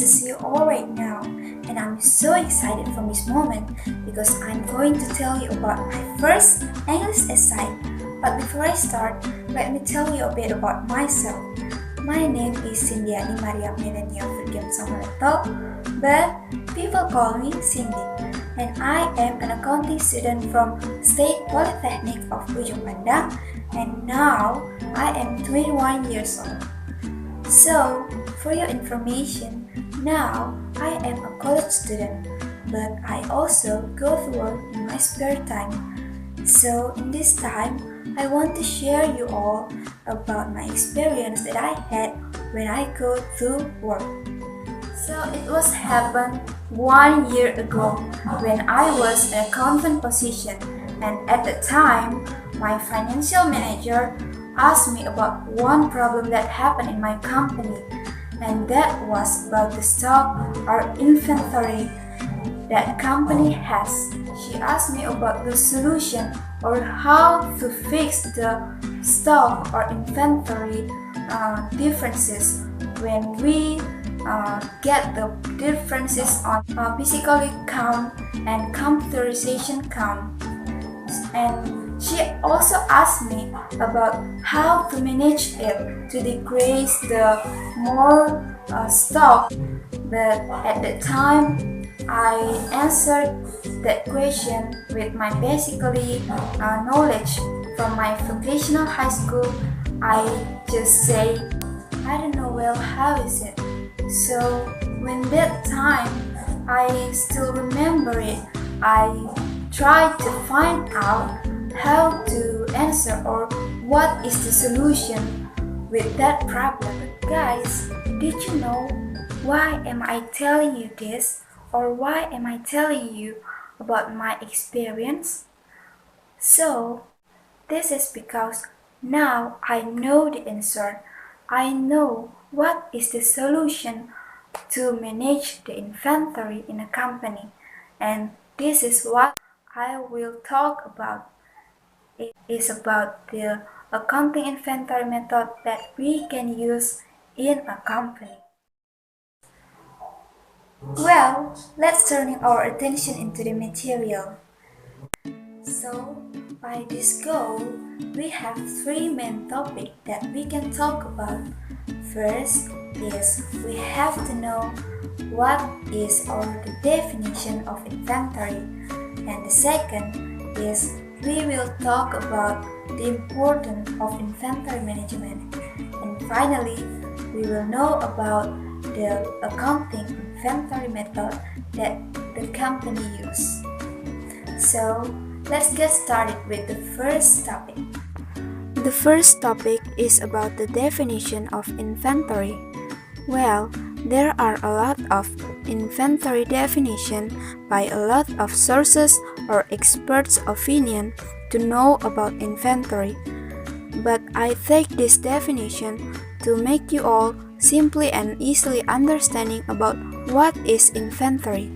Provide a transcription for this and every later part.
to see you all right now, and I'm so excited from this moment because I'm going to tell you about my first English essay. But before I start, let me tell you a bit about myself. My name is Zindiany Milenia Virgem Samaleto, but people call me Cindy, and I am an accounting student from State Politeknik of Ujung, Pandang, and now I am 21 years old. So, for your information, now I am a college student, but I also go to work in my spare time. So, in this time, I want to share you all about my experience that I had when I go to work. So, it was happened 1 year ago when I was in a accountant position, and at the time, my financial manager asked me about one problem that happened in my company, and that was about the stock or inventory that company has. She asked me about the solution or how to fix the stock or inventory differences when we get the differences on physically count and computerization count. And she also asked me about how to manage it to decrease the more stock, but at the time I answered that question with my basically knowledge from my vocational high school. I just say, I don't know well how is it. So when that time I still remember it, I tried to find out how to answer or what is the solution with that problem. But guys, did you know why am I telling you this, or why am I telling you about my experience? So, this is because now I know the answer. I know what is the solution to manage the inventory in a company, and this is what I will talk about. It is about the accounting inventory method that we can use in a company. Well, let's turn our attention into the material. So, by this goal, we have three main topics that we can talk about. First is we have to know what is or the definition of inventory, and the second is we will talk about the importance of inventory management, and finally we will know about the accounting inventory method that the company uses. So let's get started with the first topic. The first topic is about the definition of inventory. Well, there are a lot of inventory definition by a lot of sources or experts' opinion to know about inventory. But I take this definition to make you all simply and easily understanding about what is inventory.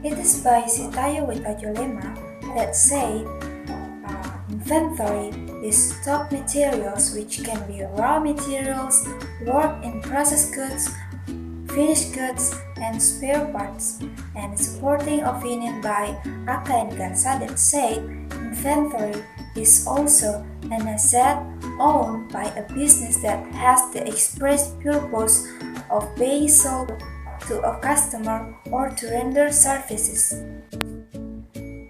It is by Sitayo Witajolema that say inventory is stock materials which can be raw materials, work in process goods, finished goods, and spare parts. And supporting opinion by Aka and Garza that say inventory is also an asset owned by a business that has the express purpose of being sold to a customer or to render services.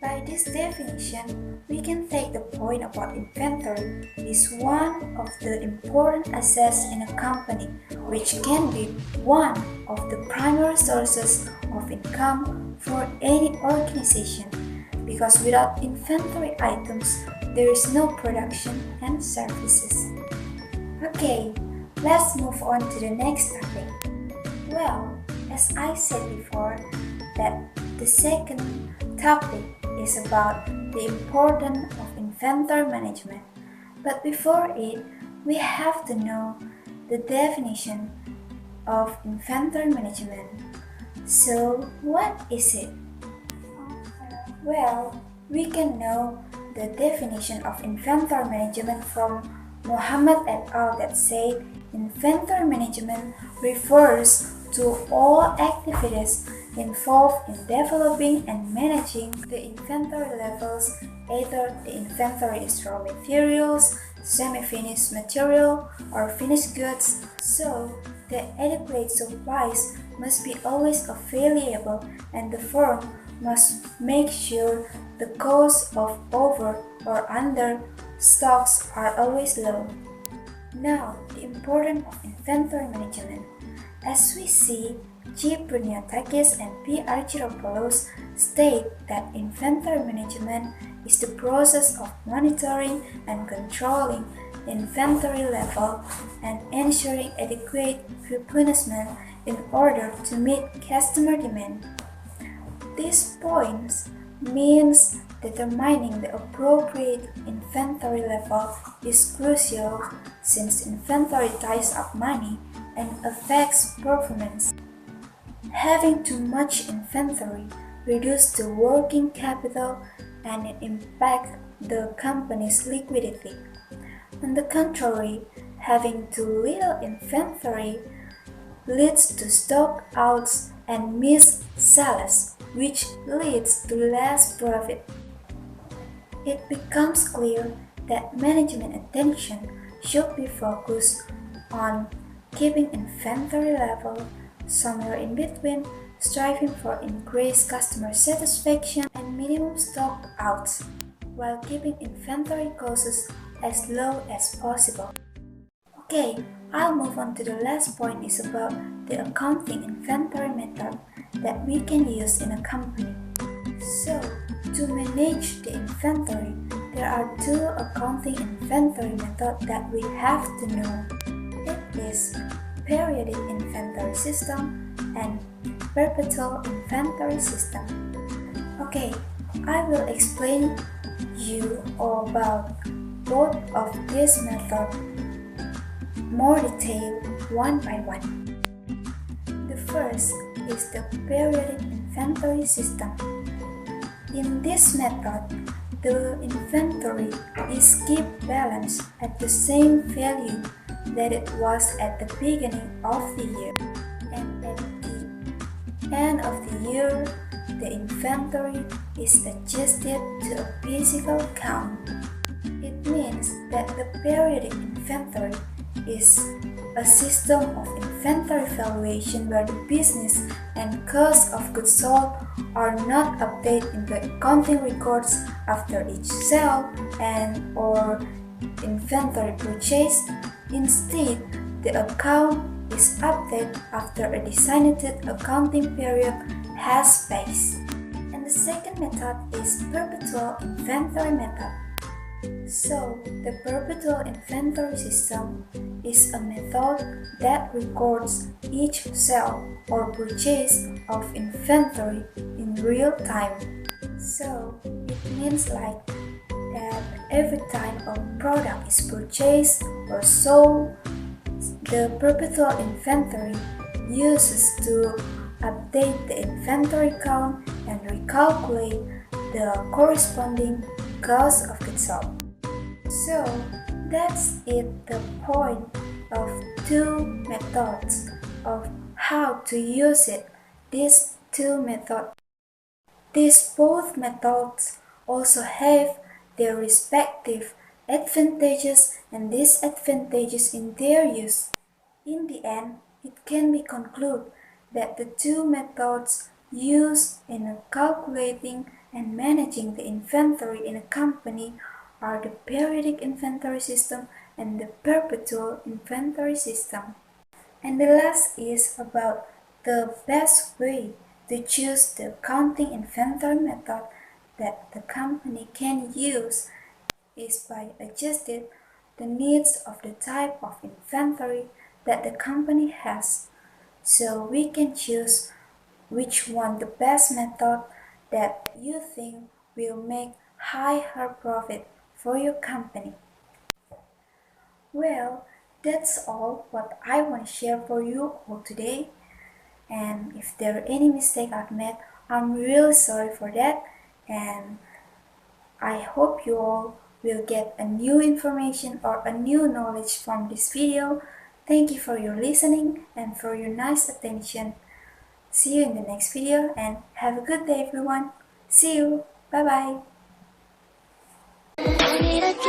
By this definition, we can take the point about inventory is one of the important assets in a company, which can be one of the primary sources of income for any organization, because without inventory items, there is no production and services. Okay, let's move on to the next topic. Well, as I said before, that the second topic is about the importance of inventory management. But before it, we have to know the definition of inventory management. So, what is it? Well, we can know the definition of inventory management from Muhammad et al. That said inventory management refers to all activities involved in developing and managing the inventory levels, either the inventory is raw materials, semi-finished material, or finished goods, so the adequate supplies must be always available and the firm must make sure the cost of over or under stocks are always low. Now, the importance of inventory management. As we see, G. Bruniatakis and P. Argyropoulos state that inventory management is the process of monitoring and controlling inventory level and ensuring adequate replenishment in order to meet customer demand. These points means determining the appropriate inventory level is crucial since inventory ties up money and affects performance. Having too much inventory reduces the working capital and it impacts the company's liquidity. On the contrary, having too little inventory leads to stock outs and missed sales, which leads to less profit. It becomes clear that management attention should be focused on keeping inventory level somewhere in between, striving for increased customer satisfaction and minimum stock outs, while keeping inventory costs as low as possible. Okay, I'll move on to the last point is about the accounting inventory method that we can use in a company. So, to manage the inventory, there are two accounting inventory methods that we have to know. It is periodic inventory system and perpetual inventory system. Okay, I will explain you all about both of these methods more detailed one by one. The first is the periodic inventory system. In this method, the inventory is kept balanced at the same value that it was at the beginning of the year, and at the end of the year, the inventory is adjusted to a physical count. It means that the periodic inventory is a system of inventory valuation where the business and cost of goods sold are not updated in the accounting records after each sale and or inventory purchase. Instead, the account is updated after a designated accounting period has passed. And the second method is perpetual inventory method. So, the perpetual inventory system is a method that records each sale or purchase of inventory in real time. So, it means like that every time a product is purchased or sold, the perpetual inventory uses to update the inventory count and recalculate the corresponding cost of goods sold. So that's it, the point of two methods of how to use it. These two methods. These both methods also have their respective advantages and disadvantages in their use. In the end, it can be concluded that the two methods used in calculating and managing the inventory in a company are the periodic inventory system and the perpetual inventory system. And the last is about the best way to choose the accounting inventory method that the company can use is by adjusting the needs of the type of inventory that the company has. So we can choose which one the best method that you think will make higher profit for your company. Well, that's all what I want to share for you all today. And if there are any mistake I've made, I'm really sorry for that. And I hope you all will get a new information or a new knowledge from this video. Thank you for your listening and for your nice attention. See you in the next video and have a good day everyone. See you. Bye bye.